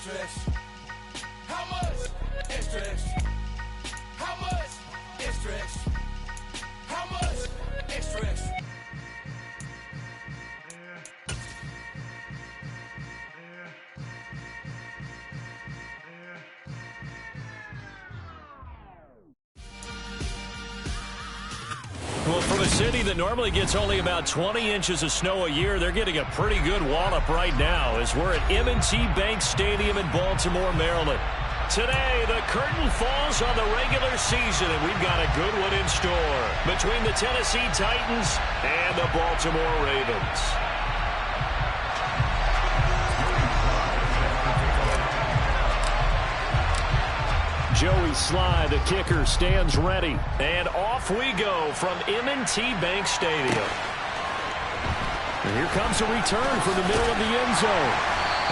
Extra, extra. How much? Extra, extra. How much? Extra, extra. How much? Extra, extra. Well, from a city that normally gets only about 20 inches of snow a year, they're getting a pretty good wallop right now as we're at M&T Bank Stadium in Baltimore, Maryland. Today, the curtain falls on the regular season, and we've got a good one in store between the Tennessee Titans and the Baltimore Ravens. Joey Sly, the kicker, stands ready. And off we go from M&T Bank Stadium. And here comes a return from the middle of the end zone.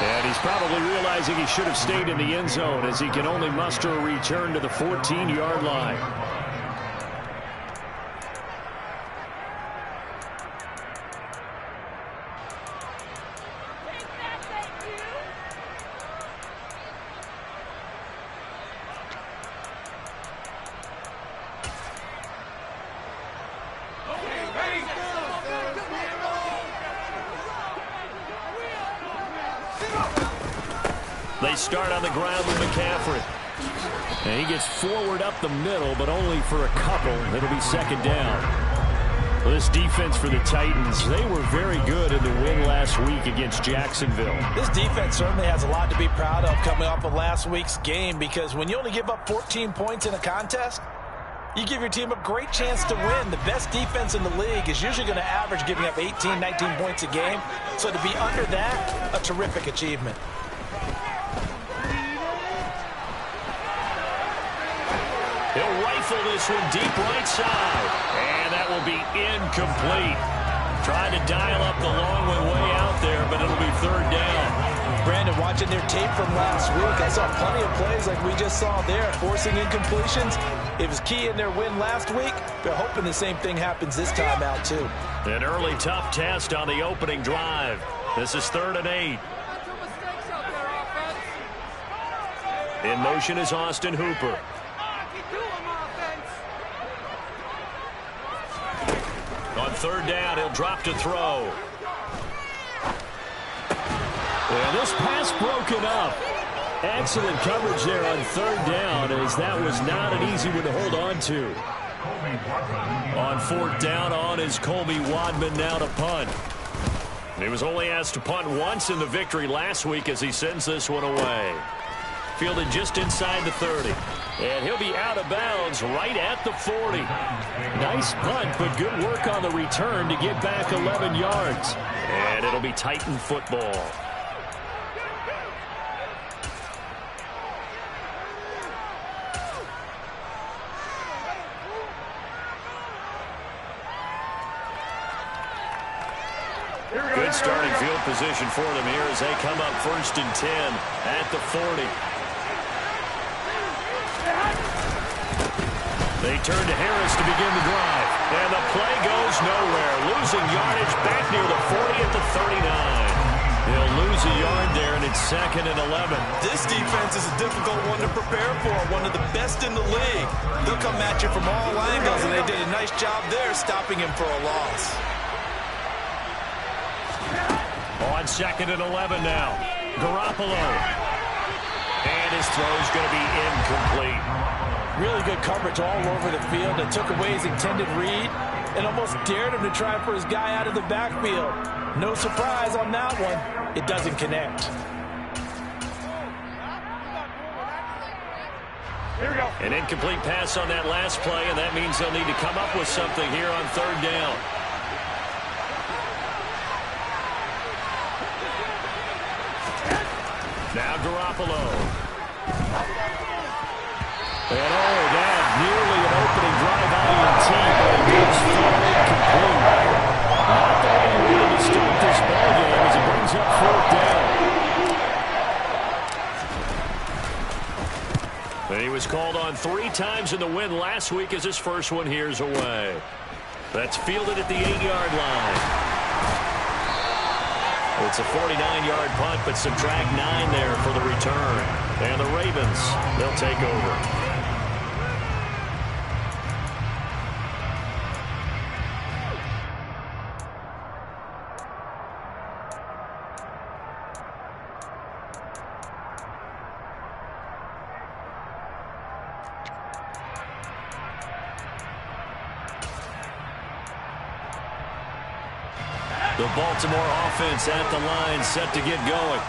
And he's probably realizing he should have stayed in the end zone as he can only muster a return to the 14-yard line. They start on the ground with McCaffrey. And he gets forward up the middle, but only for a couple. It'll be second down. Well, this defense for the Titans, they were very good in the win last week against Jacksonville. This defense certainly has a lot to be proud of coming off of last week's game, because when you only give up 14 points in a contest, you give your team a great chance to win. The best defense in the league is usually going to average giving up 18, 19 points a game. So to be under that, a terrific achievement. He'll rifle this one deep right side. And that will be incomplete. Trying to dial up the long one way out there, but it'll be third down. Brandon, watching their tape from last week, I saw plenty of plays like we just saw there, forcing incompletions. It was key in their win last week. They're hoping the same thing happens this time out, too. An early tough test on the opening drive. This is 3rd and 8. In motion is Austin Hooper. On third down, he'll drop to throw. And this pass broken up. Excellent coverage there on third down, as that was not an easy one to hold on to. On fourth down, on is Colby Wadman now to punt. He was only asked to punt once in the victory last week as he sends this one away. Fielded just inside the 30. And he'll be out of bounds right at the 40. Nice punt, but good work on the return to get back 11 yards. And it'll be Titan football. Good starting field position for them here as they come up 1st and 10 at the 40. They turn to Harris to begin the drive. And the play goes nowhere. Losing yardage back near the 40 at the 39. They'll lose a yard there, and it's 2nd and 11. This defense is a difficult one to prepare for, one of the best in the league. They'll come at you from all angles, and they did a nice job there stopping him for a loss. On 2nd and 11 now. Garoppolo. And his throw's going to be incomplete. Really good coverage all over the field. It took away his intended read and almost dared him to try for his guy out of the backfield. No surprise on that one. It doesn't connect. Here we go. An incomplete pass on that last play, and that means they'll need to come up with something here on third down. Now Garoppolo. And that nearly an opening drive INT, but it goes far incomplete. Not the way he wanted to start this ballgame as it brings up 4th down. And he was called on 3 times in the win last week as his first one here's away. That's fielded at the 8-yard line. It's a 49-yard punt, but subtract 9 there for the return. And the Ravens, they'll take over. The Baltimore offense at the line, set to get going.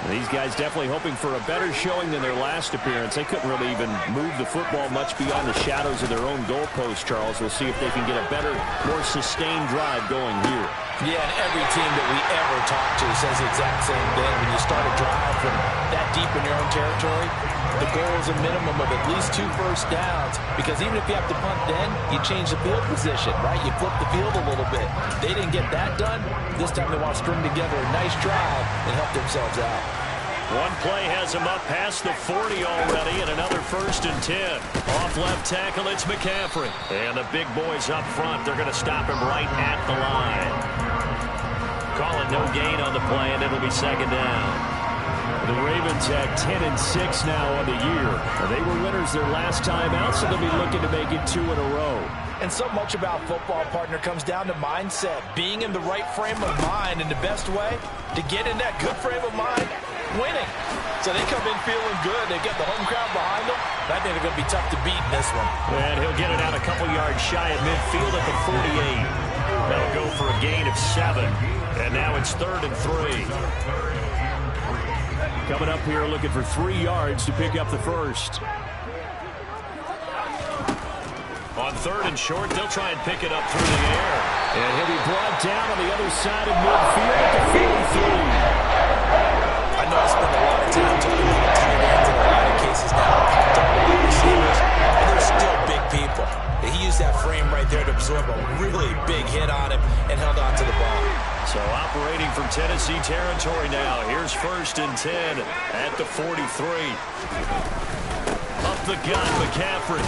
These guys definitely hoping for a better showing than their last appearance. They couldn't really even move the football much beyond the shadows of their own goalpost, Charles. We'll see if they can get a better, more sustained drive going here. Yeah, and every team that we ever talk to says the exact same thing. When you start a drive from that deep in your own territory, the goal is a minimum of at least 2 first downs, because even if you have to punt then, you change the field position, right? You flip the field a little bit. They didn't get that done. This time they want to string together a nice drive and help themselves out. One play has him up past the 40 already, and another 1st and 10. Off left tackle, it's McCaffrey. And the big boys up front, they're going to stop him right at the line. Calling no gain on the play, and it'll be 2nd down. The Ravens at 10-6 now on the year. They were winners their last time out, so they'll be looking to make it 2 in a row. And so much about football, partner, comes down to mindset. Being in the right frame of mind, and the best way to get in that good frame of mind, winning. So they come in feeling good. They get the home crowd behind them. I think they're going to be tough to beat in this one. And he'll get it out a couple yards shy of midfield at the 48. That'll go for a gain of 7. And now it's 3rd and 3. Coming up here looking for 3 yards to pick up the first. On 3rd and short, they'll try and pick it up through the air. And he'll be brought down on the other side of midfield at the 43. I know I spend a lot of time talking about tight ends in a lot of cases now. Wide receivers, and they're still big people. He used that frame right there to absorb a really big hit on him and held on to the ball. So operating from Tennessee territory now. Here's 1st and 10 at the 43. Up the gut, McCaffrey.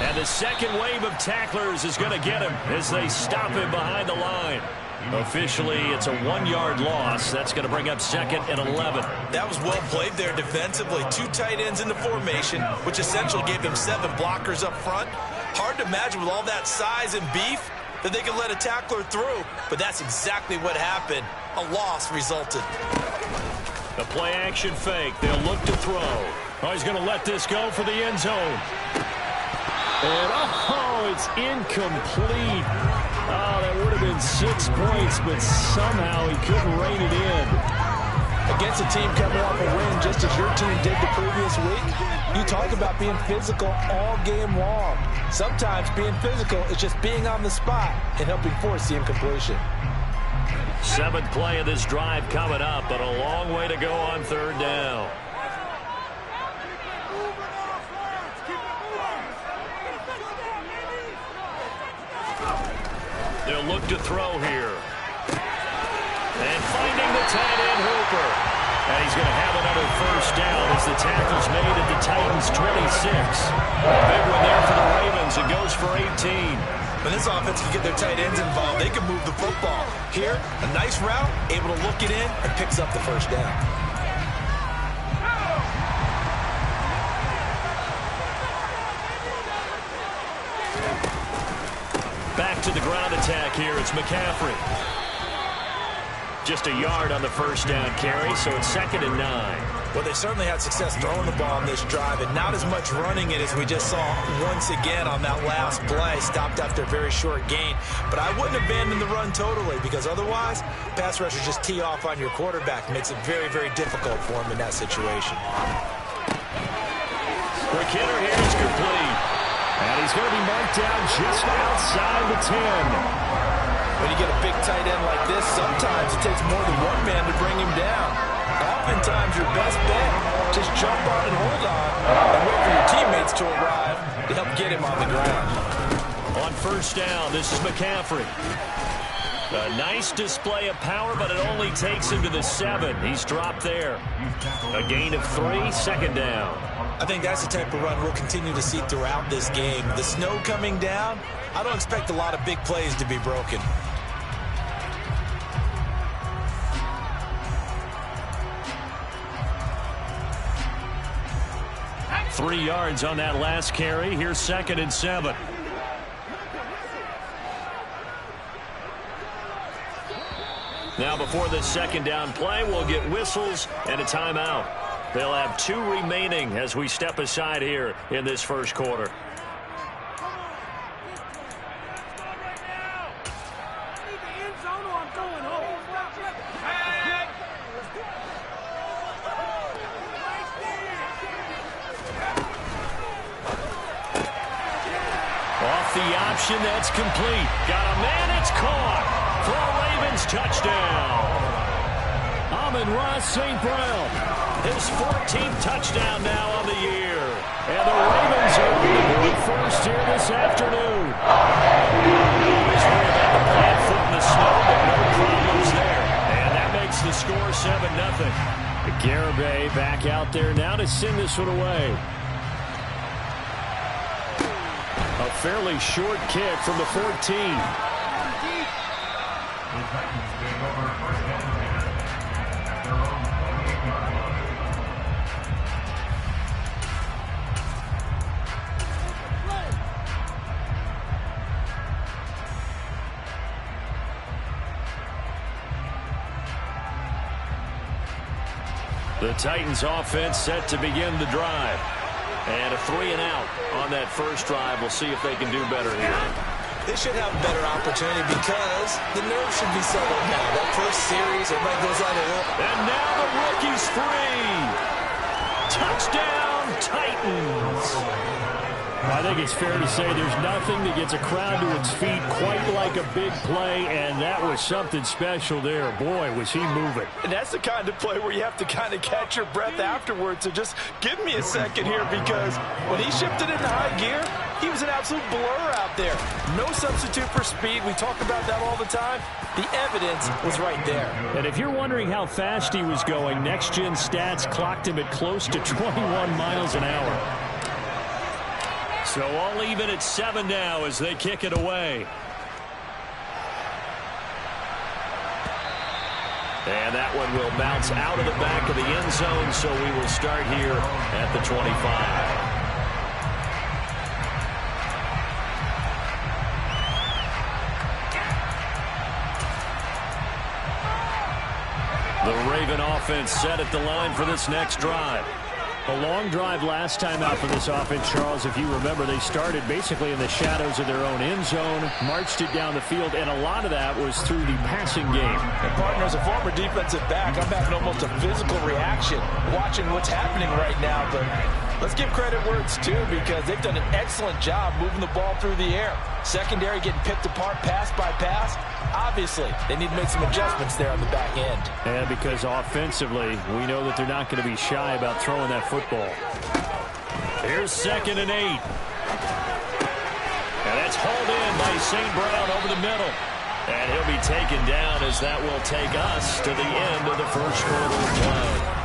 And the second wave of tacklers is going to get him as they stop him behind the line. Officially, it's a 1-yard loss. That's going to bring up 2nd and 11. That was well played there defensively. 2 tight ends in the formation, which essentially gave them 7 blockers up front. Hard to imagine with all that size and beef that they could let a tackler through, but that's exactly what happened. A loss resulted. The play action fake. They'll look to throw. Oh, he's going to let this go for the end zone. And oh, it's incomplete. Oh, that would have been 6 points, but somehow he couldn't rein it in. Against a team coming off a win just as your team did the previous week, you talk about being physical all game long. Sometimes being physical is just being on the spot and helping force the incompletion. 7th play of this drive coming up, but a long way to go on 3rd down. They'll look to throw here. And finding the tight end Hooper. And he's going to have another 1st down as the tackle's made at the Titans' 26. A big one there for the Ravens. It goes for 18. When this offense can get their tight ends involved, they can move the football. Here, a nice route, able to look it in, and picks up the 1st down. Back to the ground attack here. It's McCaffrey. Just a yard on the 1st down carry, so it's 2nd and 9. Well, they certainly had success throwing the ball on this drive, and not as much running it as we just saw once again on that last play. Stopped after a very short gain. But I wouldn't abandon the run totally, because otherwise, pass rushers just tee off on your quarterback. Makes it very, very difficult for him in that situation. Quick hitter here is complete. And he's going to be marked down just outside the 10. When you get a big tight end like this, sometimes it takes more than one man to bring him down. Oftentimes, your best bet, just jump on and hold on and wait for your teammates to arrive to help get him on the ground. On 1st down, this is McCaffrey. A nice display of power, but it only takes him to the 7. He's dropped there. A gain of 3, 2nd down. I think that's the type of run we'll continue to see throughout this game. The snow coming down, I don't expect a lot of big plays to be broken. 3 yards on that last carry. Here's 2nd and 7. Now before this 2nd down play, we'll get whistles and a timeout. They'll have 2 remaining as we step aside here in this first quarter. Off the option, that's complete. Got a man, it's caught. For a Ravens touchdown. Amon-Ra St. Brown, his 14th touchdown now on the year. And the Ravens are on the board first here this afternoon. Always worry about the plant foot in the snow, but no problems there. And that makes the score 7-0. Garibay back out there now to send this one away. A fairly short kick from the 14. The Titans offense set to begin the drive. And a 3-and-out on that first drive. We'll see if they can do better here. They should have a better opportunity because the nerves should be settled now. That first series, everybody goes out of it. And now the rookie's free. Touchdown, Titans. I think it's fair to say there's nothing that gets a crowd to its feet quite like a big play, and that was something special there. Boy, was he moving. And that's the kind of play where you have to kind of catch your breath afterwards. So just give me a second here, because when he shifted into high gear, he was an absolute blur out there. No substitute for speed. We talk about that all the time. The evidence was right there. And if you're wondering how fast he was going, Next Gen Stats clocked him at close to 21 miles an hour. So all even at 7 now as they kick it away. And that one will bounce out of the back of the end zone, so we will start here at the 25. The Raven offense set at the line for this next drive. A long drive last time out for this offense, Charles. If you remember, they started basically in the shadows of their own end zone, marched it down the field, and a lot of that was through the passing game. And partner, as a former defensive back, I'm having almost a physical reaction watching what's happening right now. But let's give credit where it's due, because they've done an excellent job moving the ball through the air. Secondary getting picked apart pass by pass. Obviously, they need to make some adjustments there on the back end. And because offensively, we know that they're not going to be shy about throwing that football. Here's 2nd and 8. And that's hauled in by St. Brown over the middle. And he'll be taken down as that will take us to the end of the first quarter of play.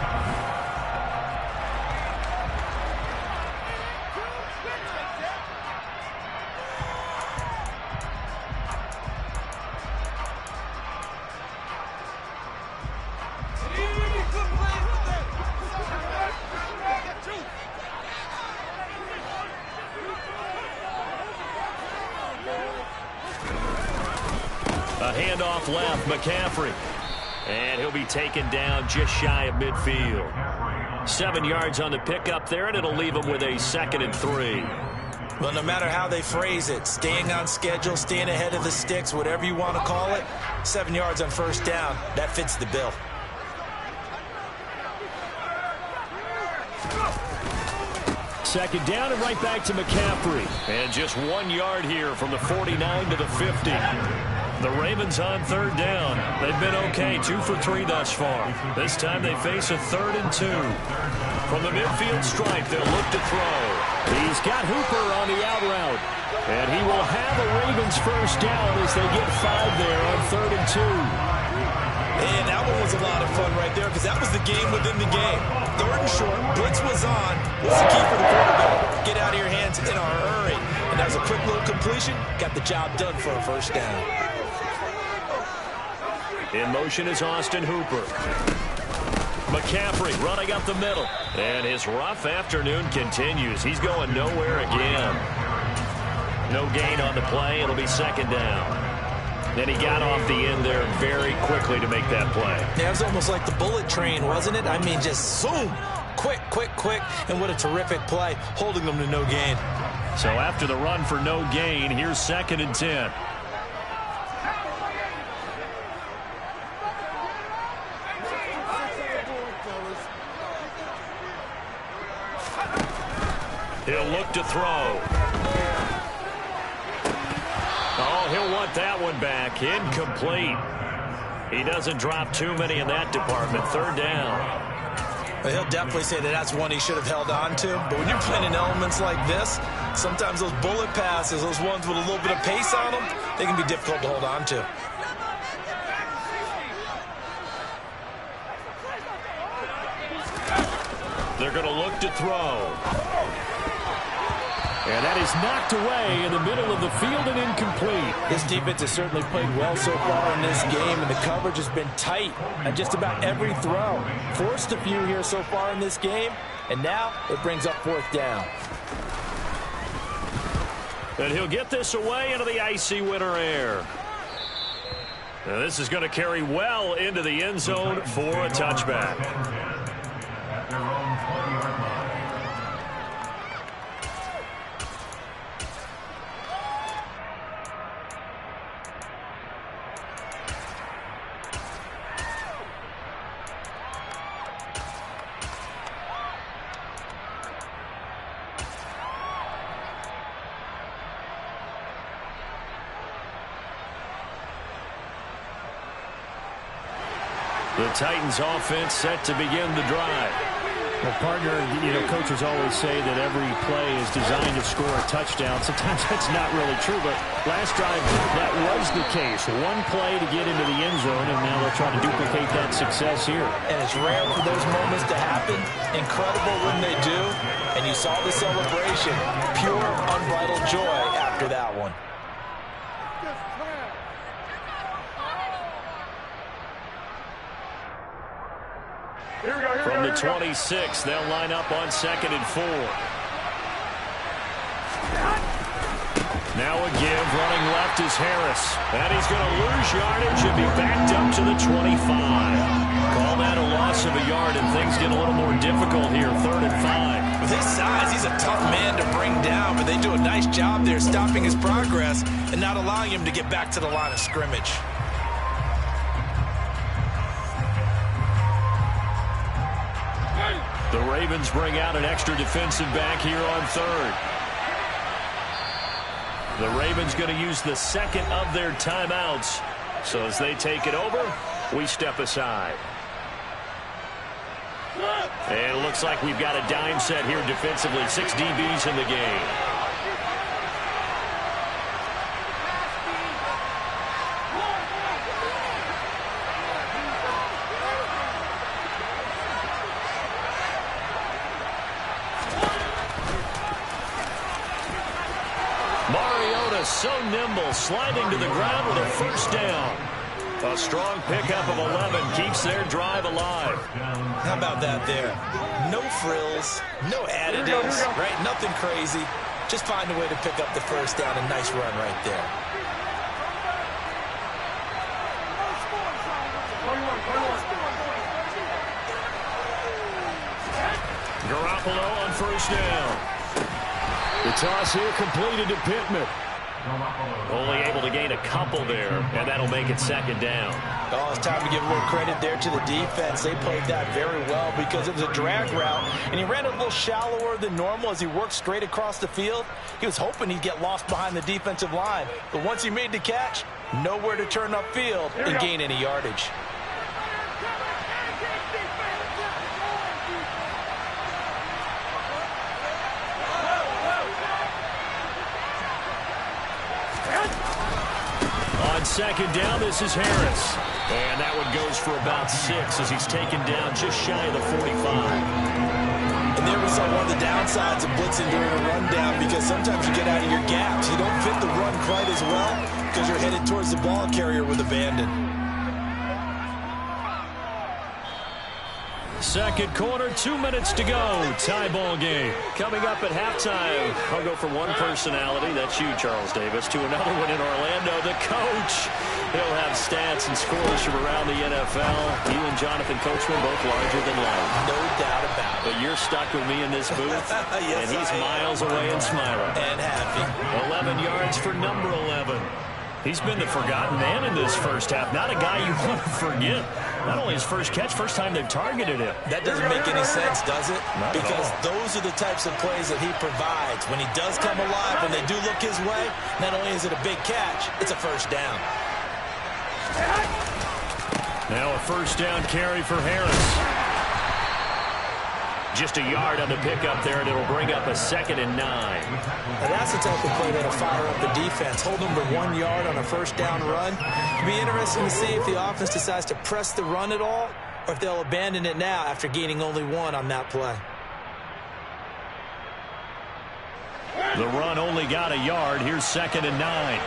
A handoff left, McCaffrey. And he'll be taken down just shy of midfield. 7 yards on the pickup there, and it'll leave him with a 2nd and 3. Well, no matter how they phrase it, staying on schedule, staying ahead of the sticks, whatever you want to call it, 7 yards on first down, that fits the bill. Second down and right back to McCaffrey. And just 1 yard here from the 49 to the 50. The Ravens on 3rd down. They've been okay, 2 for 3 thus far. This time they face a 3rd and 2. From the midfield stripe, they'll look to throw. He's got Hooper on the out route. And he will have a Ravens first down as they get 5 there on 3rd and 2. And that one was a lot of fun right there, because that was the game within the game. 3rd and short, blitz was on. What's the key for the quarterback? Get out of your hands in a hurry. And that was a quick little completion. Got the job done for a first down. In motion is Austin Hooper. McCaffrey running up the middle. And his rough afternoon continues. He's going nowhere again. No gain on the play. It'll be second down. Then he got off the end there very quickly to make that play. Yeah, it was almost like the bullet train, wasn't it? I mean, just zoom. Quick, quick, quick. And what a terrific play, holding them to no gain. So after the run for no gain, here's 2nd and 10. He'll look to throw. Oh, he'll want that one back. Incomplete. He doesn't drop too many in that department. 3rd down. Well, he'll definitely say that that's one he should have held on to. But when you're playing in elements like this, sometimes those bullet passes, those ones with a little bit of pace on them, they can be difficult to hold on to. They're going to look to throw. And that is knocked away in the middle of the field and incomplete. This defense has certainly played well so far in this game, and the coverage has been tight on just about every throw. Forced a few here so far in this game, and now it brings up 4th down. And he'll get this away into the icy winter air. Now this is going to carry well into the end zone for a touchback. The Titans offense set to begin the drive. Well, partner, coaches always say that every play is designed to score a touchdown. Sometimes that's not really true, but last drive, that was the case. One play to get into the end zone, and now they'll try to duplicate that success here. And it's rare for those moments to happen. Incredible when they do. And you saw the celebration. Pure, unbridled joy after that one. From the 26, they'll line up on 2nd and 4. Now a give, running left is Harris. And he's going to lose yardage and be backed up to the 25. Call that a loss of a yard, and things get a little more difficult here, 3rd and 5. With his size, he's a tough man to bring down, but they do a nice job there stopping his progress and not allowing him to get back to the line of scrimmage. The Ravens bring out an extra defensive back here on 3rd. The Ravens going to use the 2nd of their timeouts. So as they take it over, we step aside. And it looks like we've got a dime set here defensively. 6 DBs in the game. So nimble, sliding to the ground with a 1st down. A strong pickup of 11 keeps their drive alive. How about that there? No frills, no additives, right? Nothing crazy. Just find a way to pick up the 1st down. A nice run right there. Garoppolo on 1st down. The toss here completed to Pittman. Only able to gain a couple there, and that'll make it 2nd down. Oh, it's time to give a little credit there to the defense. They played that very well because it was a drag route, and he ran a little shallower than normal as he worked straight across the field. He was hoping he'd get lost behind the defensive line, but once he made the catch, nowhere to turn upfield and gain any yardage. On 2nd down, this is Harris. And that one goes for about 6 as he's taken down just shy of the 45. And there we saw one of the downsides of blitzing during a rundown, because sometimes you get out of your gaps. You don't fit the run quite as well because you're headed towards the ball carrier with abandon. Second quarter, 2 minutes to go. Tie ball game. Coming up at halftime, I'll go from one personality, that's you, Charles Davis, to another one in Orlando, the coach. He'll have stats and scores from around the NFL. You and Jonathan Coachman both larger than life. No doubt about it. But you're stuck with me in this booth, yes, and he's miles away and smiling. And happy. 11 yards for number 11. He's been the forgotten man in this first half. Not a guy you want to forget. Not only his first catch, first time they've targeted him. That doesn't make any sense, does it? Not because those are the types of plays that he provides. When he does come alive, when they do look his way, not only is it a big catch, it's a first down. Now a first down carry for Harris. Just a yard on the pickup there, and it'll bring up a 2nd and 9. Now that's the type of play that'll fire up the defense. Hold them to 1 yard on a first down run. It'll be interesting to see if the offense decides to press the run at all, or if they'll abandon it now after gaining only 1 on that play. The run only got a yard. Here's 2nd and 9.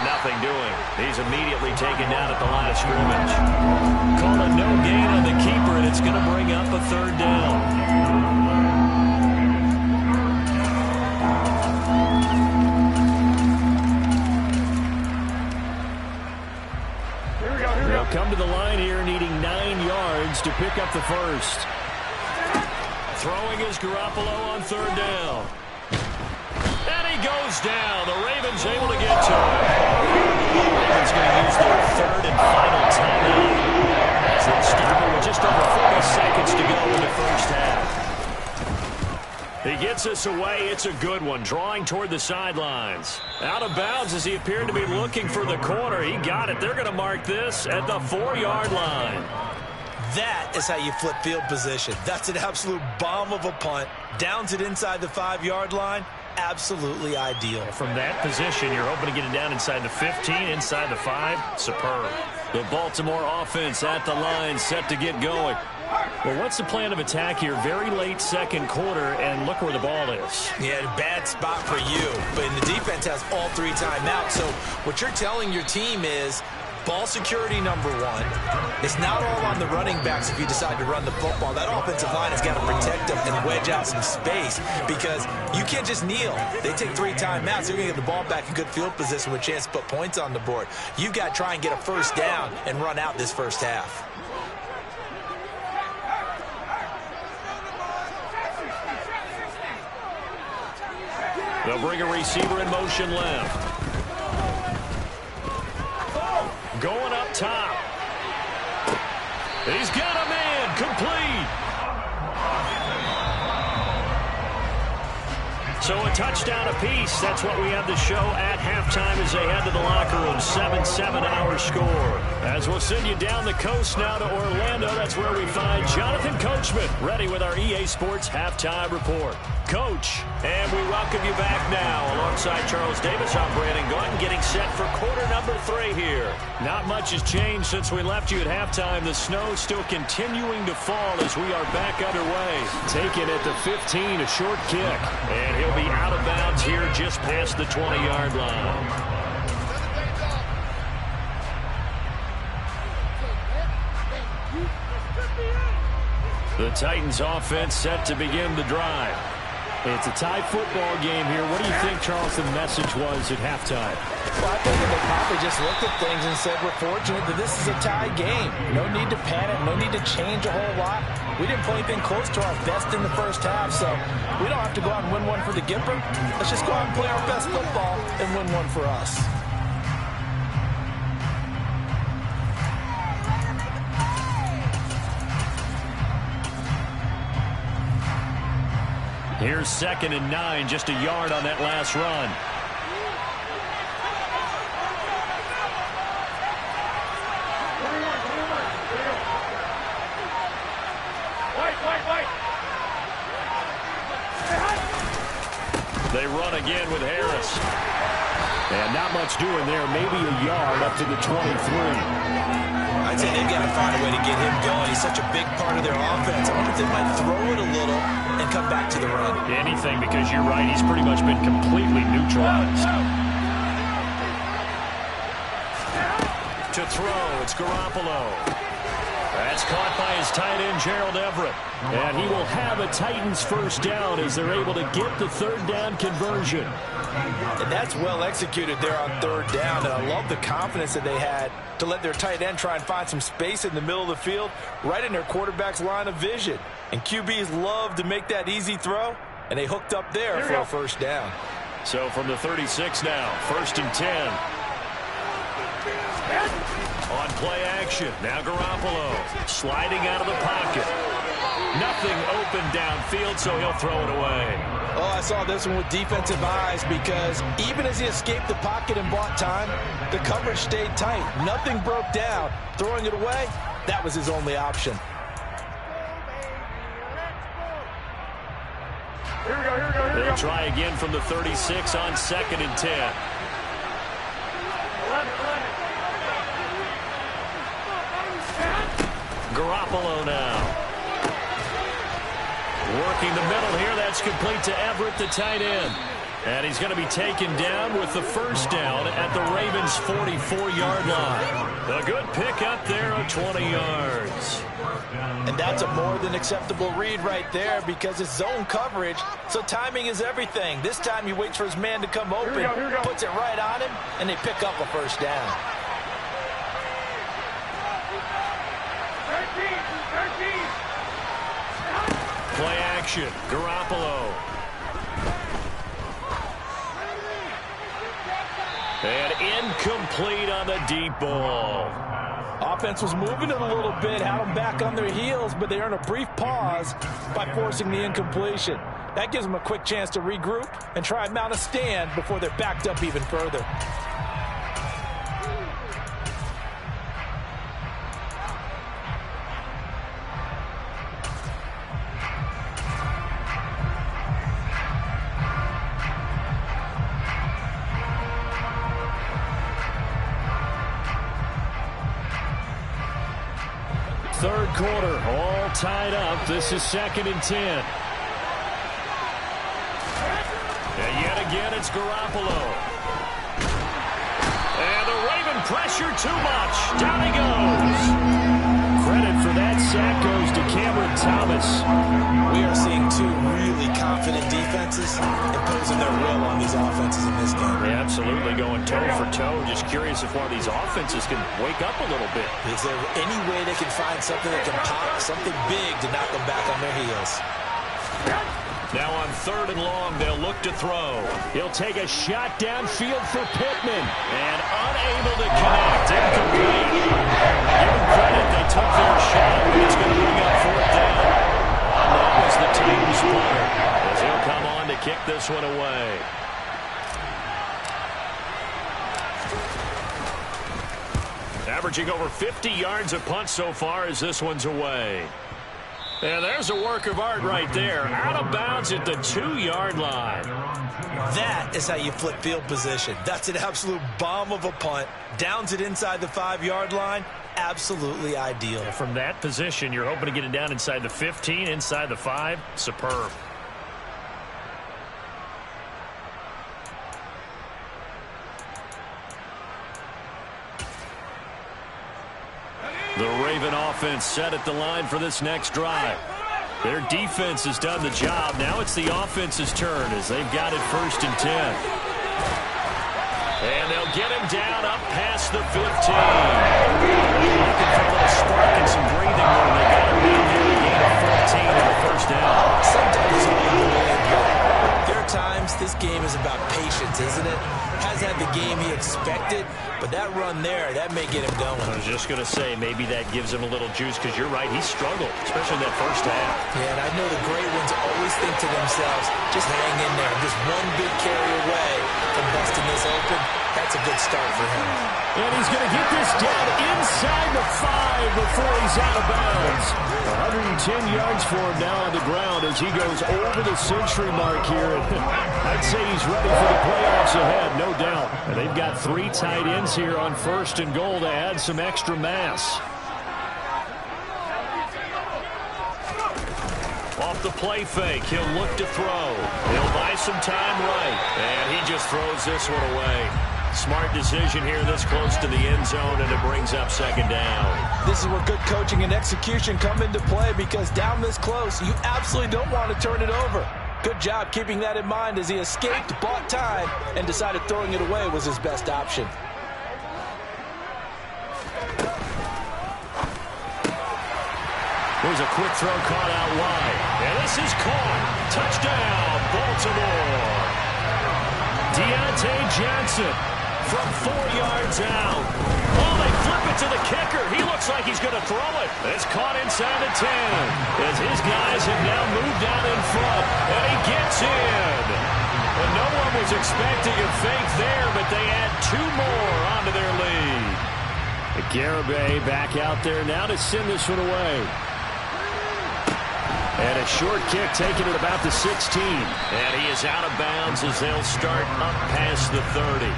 Nothing doing. He's immediately taken down at the line of scrimmage. Call a no gain on the keeper, and it's going to bring up a 3rd down. They'll come to the line here, needing 9 yards to pick up the first. Throwing is Garoppolo on 3rd down. And he goes down. The Ravens able to get to him. Ravens going to use their 3rd and final timeout. As they stop it with just over 40 seconds to go in the first half. He gets us away. It's a good one. Drawing toward the sidelines. Out of bounds as he appeared to be looking for the corner. He got it. They're going to mark this at the 4-yard line. That is how you flip field position. That's an absolute bomb of a punt. Downs it inside the 5-yard line. Absolutely ideal. From that position, you're hoping to get it down inside the 15, inside the 5. Superb. The Baltimore offense at the line, set to get going. Well, what's the plan of attack here? Very late second quarter, and look where the ball is. Yeah, bad spot for you. But the defense has all 3 timeouts. So what you're telling your team is ball security number 1. It's not all on the running backs if you decide to run the football. That offensive line has got to protect them and wedge out some space because you can't just kneel. They take 3 timeouts. They're going to get the ball back in good field position with a chance to put points on the board. You've got to try and get a first down and run out this first half. They'll bring a receiver in motion left. Going up top. He's got a man. Complete. So a touchdown apiece. That's what we have to show at halftime as they head to the locker room. 7-7 our score. As we'll send you down the coast now to Orlando. That's where we find Jonathan Coachman ready with our EA Sports Halftime Report. Coach, and we welcome you back now. Alongside Charles Davis, I'm Brandon Gordon, getting set for quarter number 3 here. Not much has changed since we left you at halftime. The snow still continuing to fall as we are back underway. Taken at the 15, a short kick. And he'll be out of bounds here just past the 20-yard line. The Titans offense set to begin the drive. It's a tie football game here. What do you think, Charles, the message was at halftime? Well, I think they probably just looked at things and said, we're fortunate that this is a tie game. No need to panic, no need to change a whole lot. We didn't play anything close to our best in the first half, so we don't have to go out and win one for the Gipper. Let's just go out and play our best football and win one for us. Here's 2nd and 9, just a yard on that last run. They run again with Harris. And not much doing there, maybe a yard up to the 23. I'd say they've got to find a way to get him going. He's such a big part of their offense. I wonder if they might throw it a little and come back to the run. Anything, because you're right, he's pretty much been completely neutralized. To throw, it's Garoppolo. That's caught by his tight end, Gerald Everett. And he will have a Titans first down as they're able to get the third down conversion. And that's well executed there on third down. And I love the confidence that they had to let their tight end try and find some space in the middle of the field, right in their quarterback's line of vision. And QBs love to make that easy throw, and they hooked up there for a first down. So from the 36 now, 1st and 10. On play action, now Garoppolo sliding out of the pocket. Nothing open downfield, so he'll throw it away. Oh, I saw this one with defensive eyes because even as he escaped the pocket and bought time, the coverage stayed tight. Nothing broke down. Throwing it away, that was his only option. They'll try again from the 36 on 2nd and 10. Garoppolo now. Working the middle here. That's complete to Everett, the tight end. And he's going to be taken down with the first down at the Ravens' 44-yard line. A good pick up there of 20 yards. And that's a more than acceptable read right there because it's zone coverage, so timing is everything. This time he waits for his man to come open, puts it right on him, and they pick up a first down. 13. Play action, Garoppolo. And incomplete on the deep ball. Offense was moving it a little bit, had them back on their heels, but they earn a brief pause by forcing the incompletion. That gives them a quick chance to regroup and try and mount a stand before they're backed up even further. Third quarter, all tied up. This is 2nd and 10. And yet again, it's Garoppolo. And the Raven pressure too much. Down he goes. Credit for that sack goes to Cameron Thomas. We are seeing two really confident defenses imposing their will on these offenses in this game. Yeah, absolutely, going toe for toe. Just curious if one of these offenses can wake up a little bit. Is there any way they can find something that can pop, something big to knock them back on their heels? Now on 3rd and long, they'll look to throw. He'll take a shot downfield for Pittman. And unable to connect. Incomplete. Give them credit, they took their shot, but it's going to bring up 4th down. Now is the Titans player, as he'll come on to kick this one away. Averaging over 50 yards a punt so far as this one's away. And there's a work of art right there. Out of bounds at the 2-yard line. That is how you flip field position. That's an absolute bomb of a punt. Downs it inside the 5-yard line. Absolutely ideal. From that position, you're hoping to get it down inside the 15, inside the 5. Superb. The Raven offense set at the line for this next drive. Their defense has done the job. Now it's the offense's turn as they've got it 1st and 10. And they'll get him down up past the 15. Looking for a little spark and some breathing room. They got him down here to gain a 14 and a first down. Sometimes it's only the way they play. There are times this game is about patience, isn't it? Hasn't had the game he expected, but that run there, that may get him going. I was just going to say, maybe that gives him a little juice, because you're right, he struggled, especially in that first half. Yeah, and I know the great ones always think to themselves, just hang in there. Just one big carry away from busting this open. That's a good start for him. And he's going to get this down inside the 5 before he's out of bounds. 110 yards for him now on the ground as he goes over the century mark here. I'd say he's ready for the playoffs ahead, no doubt. And they've got 3 tight ends here on 1st and goal to add some extra mass. Off the play fake, he'll look to throw. He'll buy some time right. And he just throws this one away. Smart decision here this close to the end zone, and it brings up second down. This is where good coaching and execution come into play, because down this close, you absolutely don't want to turn it over. Good job keeping that in mind as he escaped, bought time, and decided throwing it away was his best option. Here's a quick throw caught out wide. And this is caught. Touchdown, Baltimore. Deontay Johnson from 4 yards out. Oh, they flip it to the kicker. He looks like he's going to throw it. It's caught inside the 10 as his guys have now moved out in front. And he gets in. And no one was expecting a fake there, but they add 2 more onto their lead. Garibay back out there now to send this one away. And a short kick taken at about the 16. And he is out of bounds as they'll start up past the 30.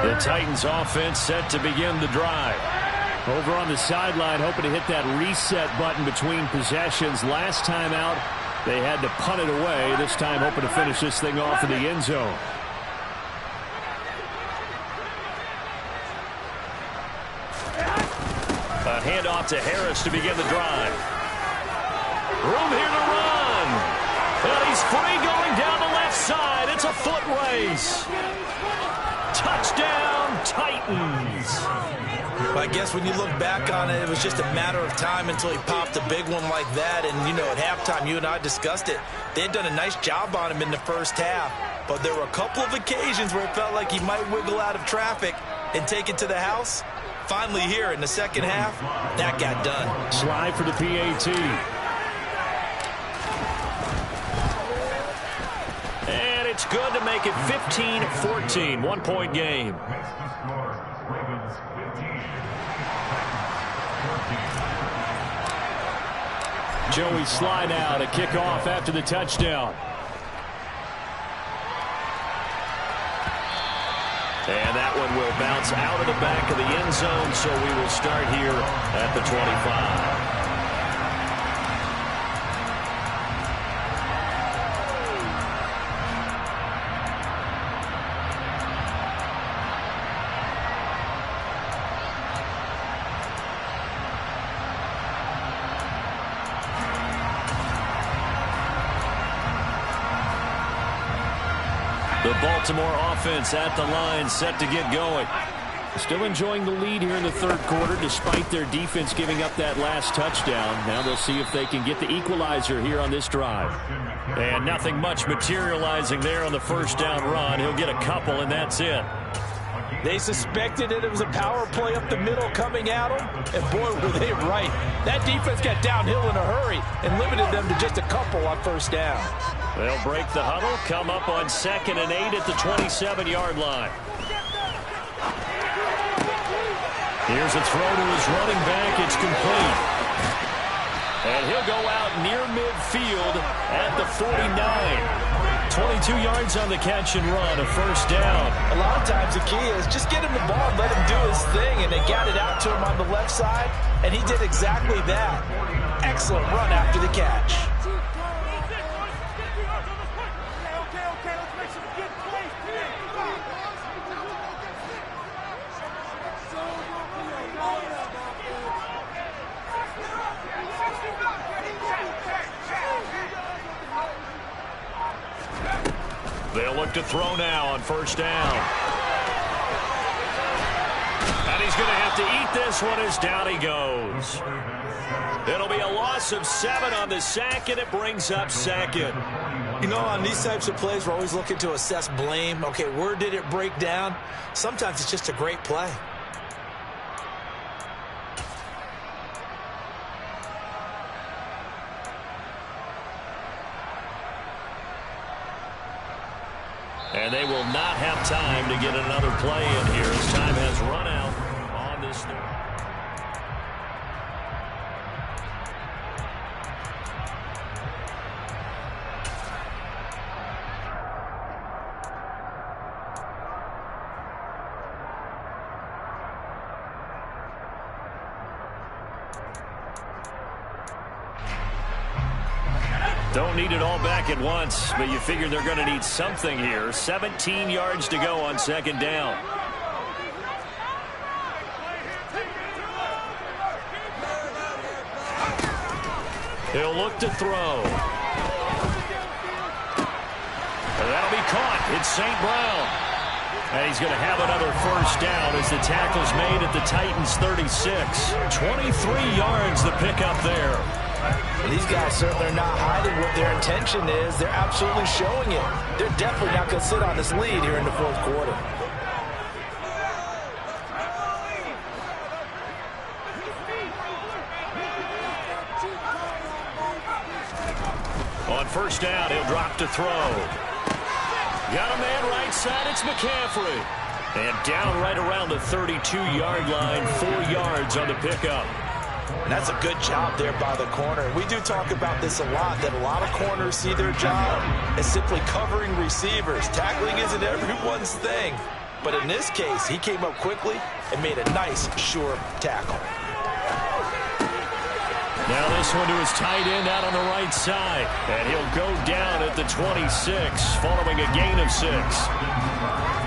The Titans offense set to begin the drive. Over on the sideline, hoping to hit that reset button between possessions. Last time out, they had to punt it away. This time hoping to finish this thing off in the end zone. A handoff to Harris to begin the drive. Room here to run. And he's free going down the left side. It's a foot race. Touchdown, Titans. Well, I guess when you look back on it, it was just a matter of time until he popped a big one like that. And, you know, at halftime, you and I discussed it. They had done a nice job on him in the first half. But there were a couple of occasions where it felt like he might wiggle out of traffic and take it to the house. Finally here in the second half, that got done. Slide for the PAT. And it's good to make it 15-14, 1-point game. Joey slide out, a kickoff after the touchdown. And that one will bounce out of the back of the end zone, so we will start here at the 25. The Baltimore offense at the line, set to get going. Still enjoying the lead here in the third quarter, despite their defense giving up that last touchdown. Now they'll see if they can get the equalizer here on this drive. And nothing much materializing there on the first down run. He'll get a couple, and that's it. They suspected it was a power play up the middle coming at them, and boy, were they right. That defense got downhill in a hurry and limited them to just a couple on first down. They'll break the huddle, come up on 2nd and 8 at the 27-yard line. Here's a throw to his running back. It's complete. And he'll go out near midfield at the 49. 22 yards on the catch and run, a first down. A lot of times the key is just get him the ball and let him do his thing, and they got it out to him on the left side, and he did exactly that. Excellent run after the catch. They'll look to throw now on first down. And he's going to have to eat this one as down he goes. It'll be a loss of 7 on the sack, and it brings up 2nd. You know, on these types of plays, we're always looking to assess blame. Okay, where did it break down? Sometimes it's just a great play. And they will not have time to get another play in here as time has run out on this. Don't need it all back at once, but you figure they're going to need something here. 17 yards to go on second down. He'll look to throw. That'll be caught. It's St. Brown. And he's going to have another first down as the tackle's made at the Titans' 36. 23 yards the pickup there. These guys certainly are not hiding what their intention is. They're absolutely showing it. They're definitely not going to sit on this lead here in the fourth quarter. On first down, he'll drop to throw. Got a man right side. It's McCaffrey. And down right around the 32-yard line. 4 yards on the pickup. And that's a good job there by the corner. We do talk about this a lot, that a lot of corners see their job as simply covering receivers. Tackling isn't everyone's thing. But in this case, he came up quickly and made a nice, sure tackle. Now this one to his tight end out on the right side. And he'll go down at the 26, following a gain of 6.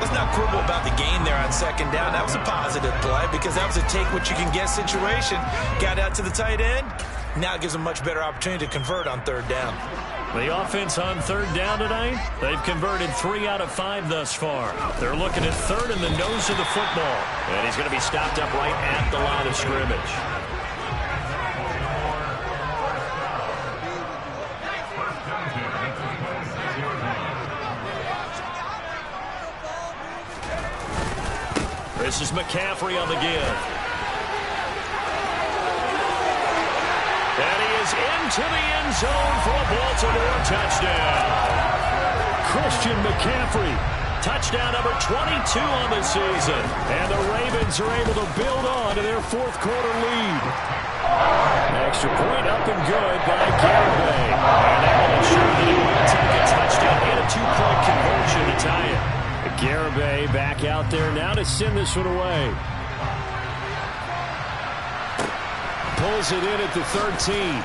Let's not quibble about the gain there on second down. That was a positive play because that was a take-what-you-can-get situation. Got out to the tight end. Now it gives them a much better opportunity to convert on third down. The offense on third down tonight, they've converted 3 out of 5 thus far. They're looking at third in the nose of the football. And he's going to be stopped up right at the line of scrimmage. This is McCaffrey on the give. And he is into the end zone for a Baltimore touchdown. Christian McCaffrey, touchdown number 22 on the season. And the Ravens are able to build on to their fourth quarter lead. Extra point up and good by Garibay. And that will ensure that he will take a touchdown and a 2-point conversion to tie it. Garibay back out there now to send this one away. Pulls it in at the 13.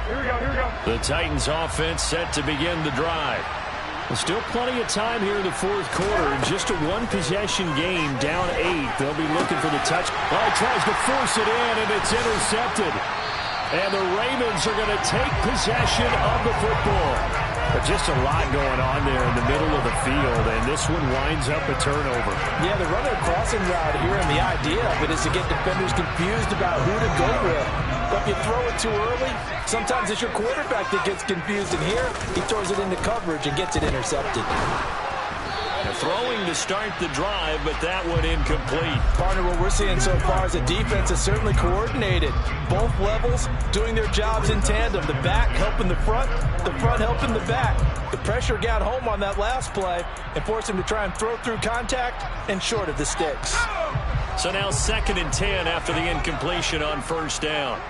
Here we go. The Titans offense set to begin the drive. There's still plenty of time here in the fourth quarter. Just a one-possession game, down 8. They'll be looking for the touch. Oh, he tries to force it in, and it's intercepted. And the Ravens are going to take possession of the football. But just a lot going on there in the middle of the field, and this one winds up a turnover. Yeah, they're running a crossing route here, and the idea of it is to get defenders confused about who to go with. But if you throw it too early, sometimes it's your quarterback that gets confused, and here he throws it into coverage and gets it intercepted. Throwing to start the drive, but that one incomplete. Partner, what we're seeing so far is the defense is certainly coordinated. Both levels doing their jobs in tandem. The back helping the front helping the back. The pressure got home on that last play and forced him to try and throw through contact and short of the sticks. So now 2nd and 10 after the incompletion on first down.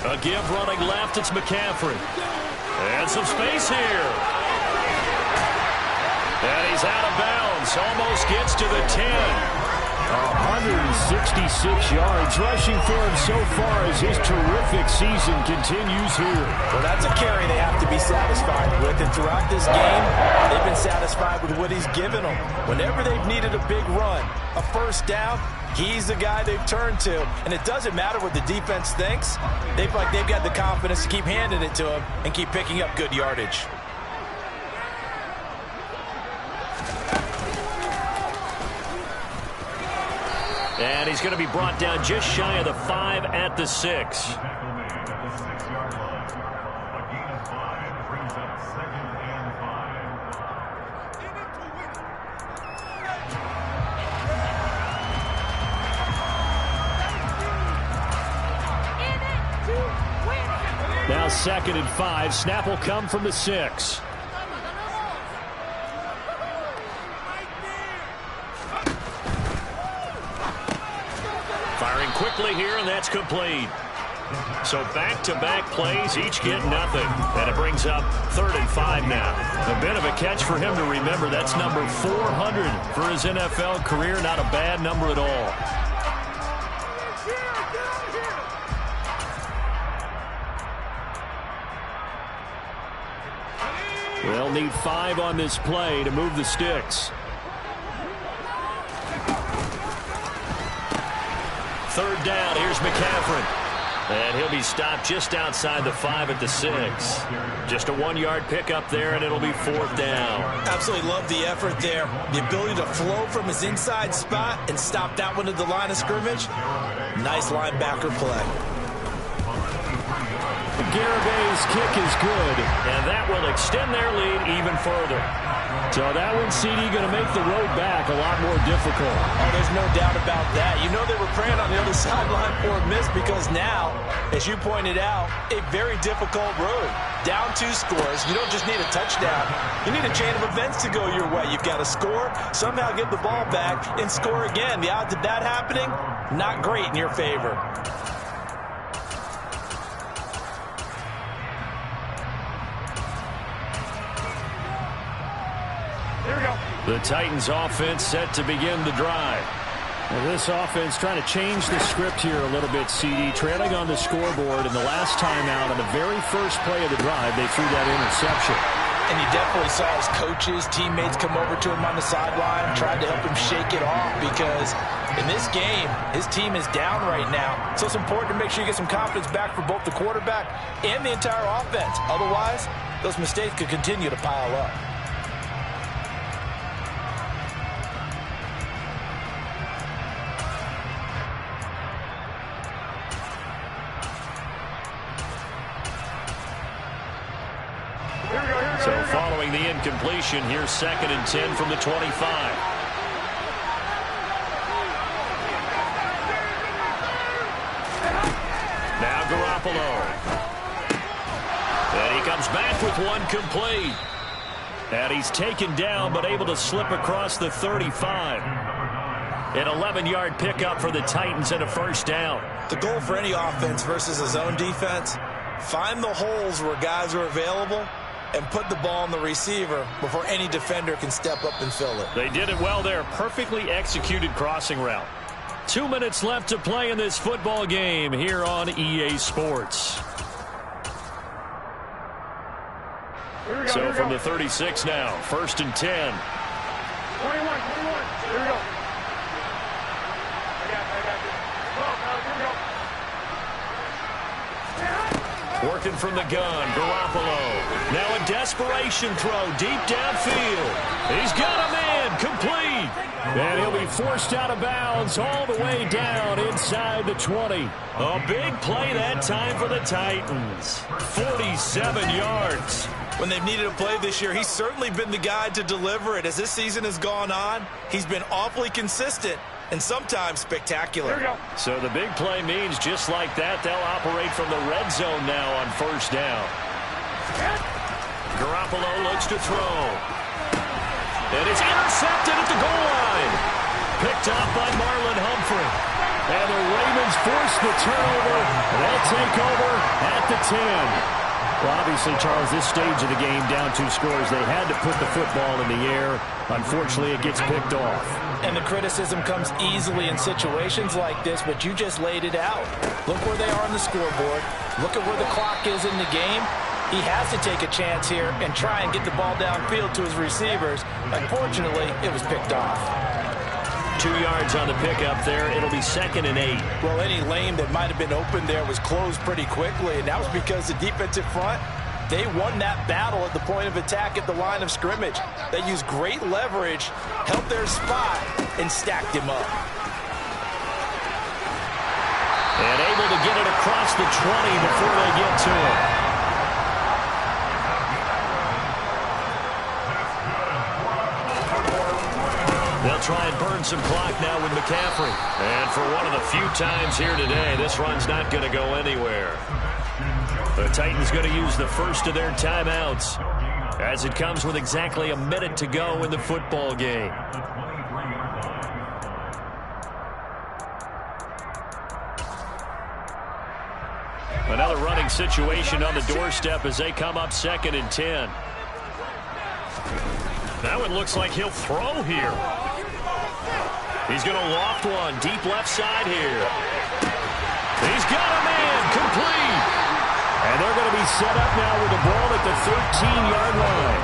A give running left, it's McCaffrey. And some space here. And he's out of bounds. Almost gets to the 10. 166 yards rushing for him so far as his terrific season continues here. Well, that's a carry they have to be satisfied with. And throughout this game, they've been satisfied with what he's given them. Whenever they've needed a big run, a first down, he's the guy they've turned to. And it doesn't matter what the defense thinks. They feel like they've got the confidence to keep handing it to him and keep picking up good yardage. And he's going to be brought down just shy of the 5 at the 6. Now 2nd and 5. Snap will come from the 6. Firing quickly here, and that's complete. So back-to-back plays, each get nothing. And it brings up 3rd and 5 now. A bit of a catch for him to remember. That's number 400 for his NFL career. Not a bad number at all. They'll need 5 on this play to move the sticks. 3rd down. Here's McCaffrey. And he'll be stopped just outside the 5 at the 6. Just a 1-yard pickup there, and it'll be 4th down. Absolutely love the effort there. The ability to flow from his inside spot and stop that one at the line of scrimmage. Nice linebacker play. Garibay's kick is good, and that will extend their lead even further. So that one, CD, going to make the road back a lot more difficult. Oh, there's no doubt about that. You know they were praying on the other sideline for a miss because now, as you pointed out, a very difficult road. Down 2 scores. You don't just need a touchdown. You need a chain of events to go your way. You've got to score, somehow get the ball back, and score again. The odds of that happening, not great in your favor. The Titans offense set to begin the drive. Well, this offense trying to change the script here a little bit, CD. Trailing on the scoreboard, and the last time out on the very first play of the drive, they threw that interception. And you definitely saw his coaches, teammates come over to him on the sideline, tried to help him shake it off because in this game, his team is down right now. So it's important to make sure you get some confidence back for both the quarterback and the entire offense. Otherwise, those mistakes could continue to pile up. So following the incompletion, here's 2nd and 10 from the 25. Now Garoppolo. And he comes back with one complete. And he's taken down but able to slip across the 35. An 11-yard pickup for the Titans and a 1st down. The goal for any offense versus a zone defense, find the holes where guys are available and put the ball on the receiver before any defender can step up and fill it. They did it well there. Perfectly executed crossing route. 2 minutes left to play in this football game here on EA Sports. So from the 36 now, 1st and 10. 21. Here we go. Working from the gun, Garoppolo. Now a desperation throw deep downfield. He's got a man, complete. And he'll be forced out of bounds all the way down inside the 20. A big play that time for the Titans. 47 yards. When they've needed a play this year, he's certainly been the guy to deliver it. As this season has gone on, he's been awfully consistent and sometimes spectacular. So the big play means just like that, they'll operate from the red zone now on 1st down. Garoppolo looks to throw. And it's intercepted at the goal line. Picked off by Marlon Humphrey. And the Ravens force the turnover. They'll take over at the 10. Well, obviously, Charles, this stage of the game, down 2 scores, they had to put the football in the air. Unfortunately, it gets picked off. And the criticism comes easily in situations like this, but you just laid it out. Look where they are on the scoreboard. Look at where the clock is in the game. He has to take a chance here and try and get the ball downfield to his receivers. Unfortunately, it was picked off. 2 yards on the pickup there. It'll be 2nd and 8. Well, any lane that might have been open there was closed pretty quickly, and that was because the defensive front, they won that battle at the point of attack at the line of scrimmage. They used great leverage, held their spot, and stacked him up. And able to get it across the 20 before they get to him. They'll try and burn some clock now with McCaffrey. And for one of the few times here today, this run's not going to go anywhere. The Titans going to use the first of their timeouts as it comes with exactly a minute to go in the football game. passing situation on the doorstep as they come up 2nd and 10. Now it looks like he'll throw here. He's going to loft one deep left side here. He's got a man complete. And they're going to be set up now with the ball at the 13-yard line.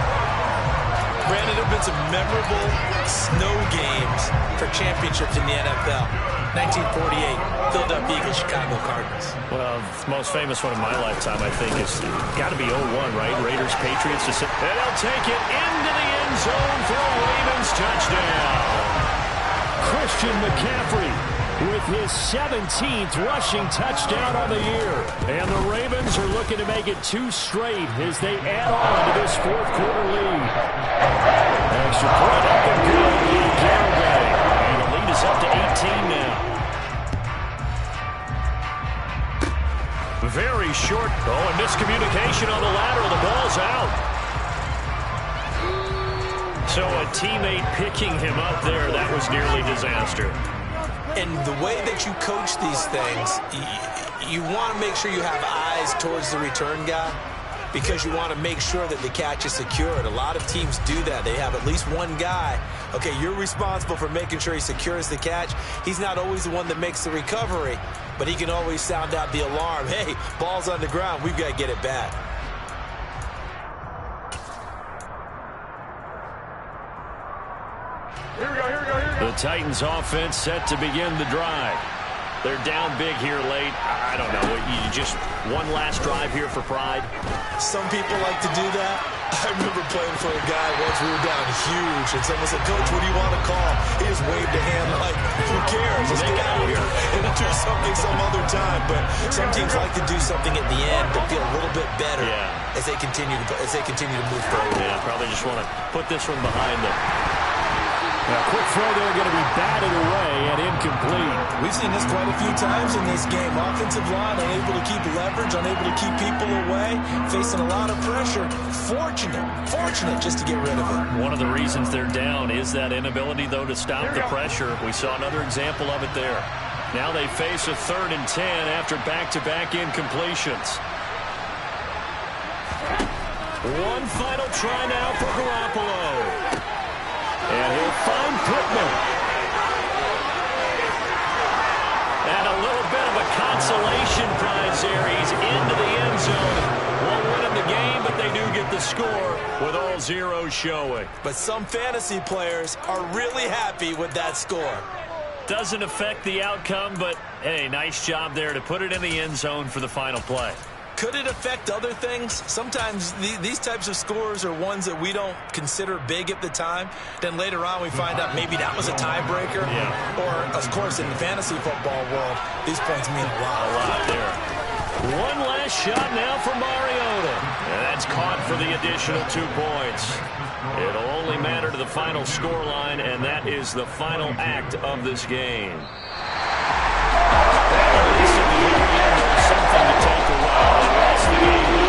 Brandon, there have been some memorable snow games for championships in the NFL. 1948, Philadelphia Eagles, Chicago Cardinals. Well, the most famous one in my lifetime, I think, is got to be 0-1, right? Raiders, Patriots. And they'll take it into the end zone for a Ravens touchdown. Christian McCaffrey with his 17th rushing touchdown on the year. And the Ravens are looking to make it 2 straight as they add on to this 4th quarter lead. Extra point up and good. And the lead is up to 18 now. Very short. Oh, and miscommunication on the lateral. The ball's out. So a teammate picking him up there, that was nearly disaster. And the way that you coach these things, you want to make sure you have eyes towards the return guy because you want to make sure that the catch is secured. A lot of teams do that. They have at least one guy. Okay, you're responsible for making sure he secures the catch. He's not always the one that makes the recovery, but he can always sound out the alarm. Hey, ball's on the ground. We've got to get it back. The Titans offense set to begin the drive. They're down big here late. I don't know. You just one last drive here for pride? Some people like to do that. I remember playing for a guy once we were down huge, and someone said, Coach, what do you want to call? He just waved a hand like, who cares? Let's get out of here and do something some other time. But some teams like to do something at the end to feel a little bit better as they continue to move forward. Yeah, probably just want to put this one behind them. A quick throw there going to be batted away and incomplete. We've seen this quite a few times in this game. Offensive line unable to keep leverage, unable to keep people away, facing a lot of pressure. Fortunate just to get rid of it. One of the reasons they're down is that inability, though, to stop the pressure. We saw another example of it there. Now they face a 3rd and 10 after back-to-back incompletions. One final try now for Garoppolo. And he'll find Pittman. And a little bit of a consolation prize there. He's into the end zone. Won't win him the game, but they do get the score with all zeros showing. But some fantasy players are really happy with that score. Doesn't affect the outcome, but, hey, nice job there to put it in the end zone for the final play. Could it affect other things? Sometimes these types of scores are ones that we don't consider big at the time. Then later on we find out maybe that was a tiebreaker. Yeah. Or, of course, in the fantasy football world, these points mean a lot. A lot there. One last shot now for Mariota. And that's caught for the additional 2 points. It'll only matter to the final scoreline, and that is the final act of this game. At least at the very end, there's something to take away. The rest of the game